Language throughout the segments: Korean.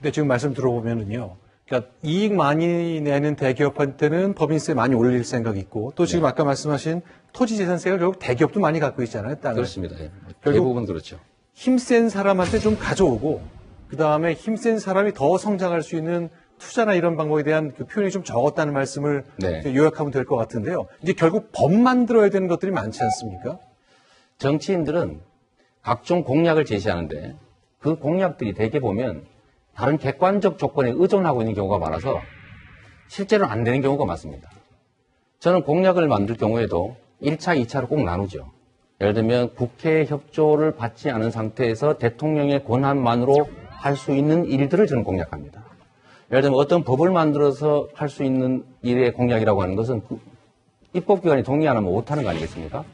근데 지금 말씀 들어보면은요. 그러니까 이익 많이 내는 대기업한테는 법인세 많이 올릴 생각이 있고 또 지금 아까 말씀하신 토지재산세가 결국 대기업도 많이 갖고 있잖아요. 땅을. 그렇습니다. 예. 대부분 그렇죠. 힘센 사람한테 좀 가져오고 그다음에 힘센 사람이 더 성장할 수 있는 투자나 이런 방법에 대한 그 표현이 좀 적었다는 말씀을 네. 요약하면 될 것 같은데요. 이제 결국 법 만들어야 되는 것들이 많지 않습니까? 정치인들은 각종 공약을 제시하는데 그 공약들이 대개 보면 다른 객관적 조건에 의존하고 있는 경우가 많아서 실제로는 안 되는 경우가 많습니다. 저는 공약을 만들 경우에도 1차, 2차로 꼭 나누죠. 예를 들면 국회 협조를 받지 않은 상태에서 대통령의 권한만으로 할 수 있는 일들을 저는 공약합니다. 예를 들면 어떤 법을 만들어서 할 수 있는 일의 공약이라고 하는 것은 입법기관이 동의 안 하면 못하는 거 아니겠습니까?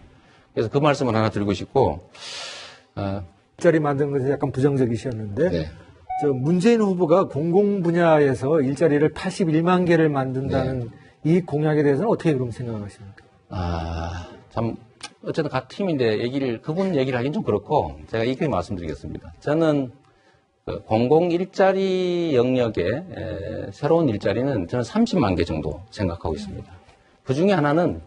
그래서 그 말씀을 하나 드리고 싶고 일자리 만드는 것에 약간 부정적이셨는데 네. 저 문재인 후보가 공공 분야에서 일자리를 81만 개를 만든다는 이 공약에 대해서는 어떻게 그럼 생각하십니까? 참 어쨌든 같은 팀인데 그분 얘기를 하긴 좀 그렇고 제가 이렇게 말씀드리겠습니다. 저는 공공 일자리 영역의 새로운 일자리는 저는 30만 개 정도 생각하고 있습니다. 그 중에 하나는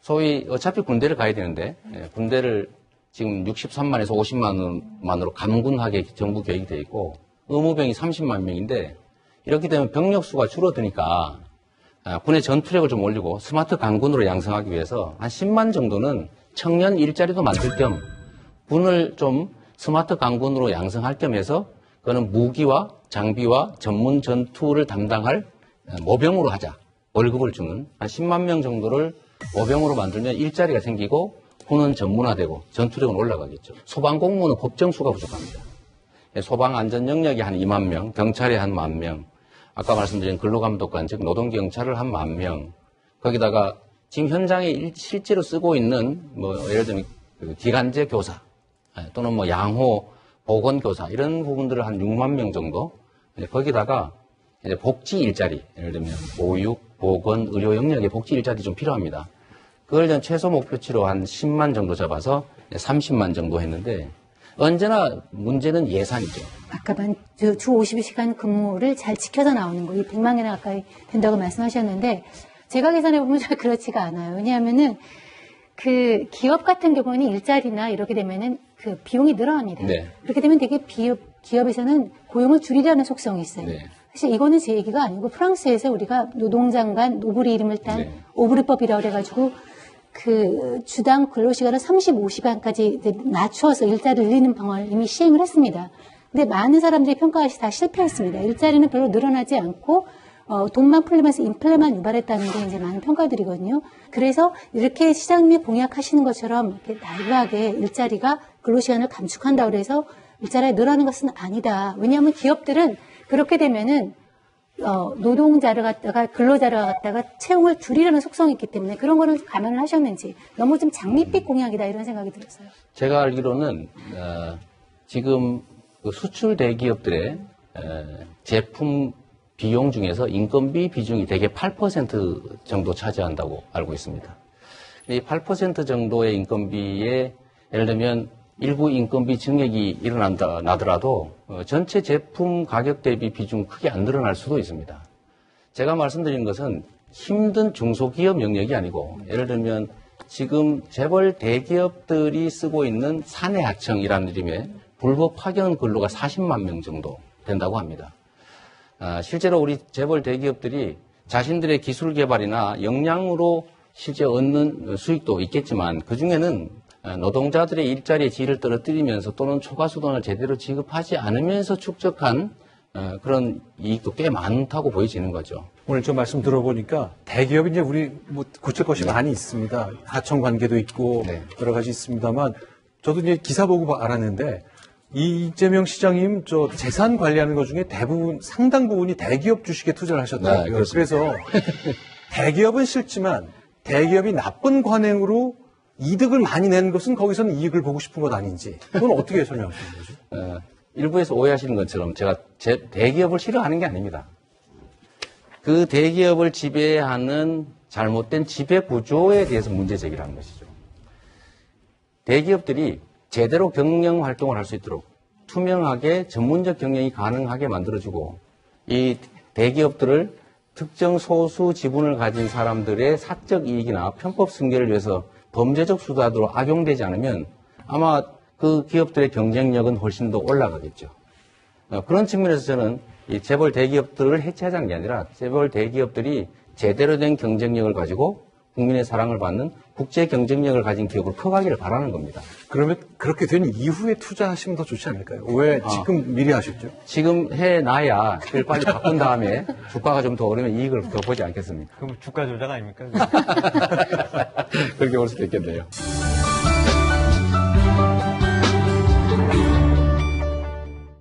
소위 어차피 군대를 가야 되는데 군대를 지금 63만에서 50만으로 감군하게 정부 계획이 되어 있고 의무병이 30만 명인데 이렇게 되면 병력 수가 줄어드니까 군의 전투력을 좀 올리고 스마트 강군으로 양성하기 위해서 한 10만 정도는 청년 일자리도 만들 겸 군을 좀 스마트 강군으로 양성할 겸 해서 그거는 무기와 장비와 전문 전투를 담당할 모병으로 하자. 월급을 주는 한 10만 명 정도를 모병으로 만들면 일자리가 생기고 군은 전문화되고 전투력은 올라가겠죠. 소방공무원은 법정수가 부족합니다. 소방 안전 영역이 한 2만 명, 경찰이 한 1만 명, 아까 말씀드린 근로감독관, 즉 노동경찰을 한 1만 명, 거기다가 지금 현장에 실제로 쓰고 있는 예를 들면 기간제 교사 또는 양호 보건교사 이런 부분들을 한 6만 명 정도, 거기다가 이제 복지 일자리, 예를 들면 보육, 보건, 의료 영역의 복지 일자리 좀 필요합니다. 그걸 전 최소 목표치로 한 10만 정도 잡아서 30만 정도 했는데 언제나 문제는 예산이죠. 아까 주 52시간 근무를 잘 지켜서 나오는 거, 이 100만 개나 가까이 된다고 말씀하셨는데 제가 계산해 보면 잘 그렇지가 않아요. 왜냐하면은 그 기업 같은 경우는 일자리나 이렇게 되면은 그 비용이 늘어납니다. 네. 그렇게 되면 되게 기업에서는 고용을 줄이려는 속성이 있어요. 네. 사실 이거는 제 얘기가 아니고 프랑스에서 우리가 노동장관 노블이 이름을 딴 오브르법이라고 그래가지고 그 주당 근로시간을 35시간까지 낮춰서 일자리를 늘리는 방안을 이미 시행을 했습니다. 근데 많은 사람들이 평가하시 다 실패했습니다. 일자리는 별로 늘어나지 않고 돈만 풀리면서 인플레만 유발했다는 게 이제 많은 평가들이거든요. 그래서 이렇게 시장님이 공약하시는 것처럼 이렇게 나이브하게 일자리가 근로시간을 감축한다고 해서 일자리가 늘어나는 것은 아니다. 왜냐하면 기업들은 그렇게 되면은 노동자를 갖다가 근로자를 갖다가 채용을 줄이려는 속성이 있기 때문에 그런 거를 감안을 하셨는지 너무 좀 장밋빛 공약이다 이런 생각이 들었어요. 제가 알기로는 지금 그 수출 대기업들의 제품 비용 중에서 인건비 비중이 대개 8% 정도 차지한다고 알고 있습니다. 이 8% 정도의 인건비에 예를 들면 일부 인건비 증액이 나더라도 전체 제품 가격 대비 비중 크게 안 늘어날 수도 있습니다. 제가 말씀드린 것은 힘든 중소기업 영역이 아니고 예를 들면 지금 재벌 대기업들이 쓰고 있는 사내하청이라는 이름의 불법 파견 근로가 40만 명 정도 된다고 합니다. 실제로 우리 재벌 대기업들이 자신들의 기술 개발이나 역량으로 실제 얻는 수익도 있겠지만 그중에는 노동자들의 일자리의 질을 떨어뜨리면서 또는 초과수당을 제대로 지급하지 않으면서 축적한 그런 이익도 꽤 많다고 보여지는 거죠. 오늘 좀 말씀 들어보니까 대기업이 이제 우리 고칠 것이 많이 있습니다. 하청 관계도 있고 여러 가지 있습니다만 저도 이제 기사 보고 알았는데 이재명 시장님 저 재산 관리하는 것 중에 대부분 상당 부분이 대기업 주식에 투자를 하셨더라고요. 그래서 대기업은 싫지만 대기업이 나쁜 관행으로 이득을 많이 내는 것은 거기서는 이익을 보고 싶은 것 아닌지 그건 어떻게 설명하시는 거죠? 일부에서 오해하시는 것처럼 제가 대기업을 싫어하는 게 아닙니다. 그 대기업을 지배하는 잘못된 지배 구조에 대해서 문제 제기를 하는 것이죠. 대기업들이 제대로 경영 활동을 할 수 있도록 투명하게 전문적 경영이 가능하게 만들어주고 이 대기업들을 특정 소수 지분을 가진 사람들의 사적 이익이나 편법 승계를 위해서 범죄적 수단으로 악용되지 않으면 아마 그 기업들의 경쟁력은 훨씬 더 올라가겠죠. 그런 측면에서 저는 이 재벌 대기업들을 해체하자는 게 아니라 재벌 대기업들이 제대로 된 경쟁력을 가지고 국민의 사랑을 받는 국제 경쟁력을 가진 기업으로 커가기를 바라는 겁니다. 그러면 그렇게 된 이후에 투자하시면 더 좋지 않을까요? 왜 지금 미리 하셨죠? 지금 해놔야 그걸 빨리 바꾼 다음에 주가가 좀 더 오르면 이익을 더 보지 않겠습니까? 그럼 주가 조작 아닙니까? 그렇게 볼 수도 있겠네요.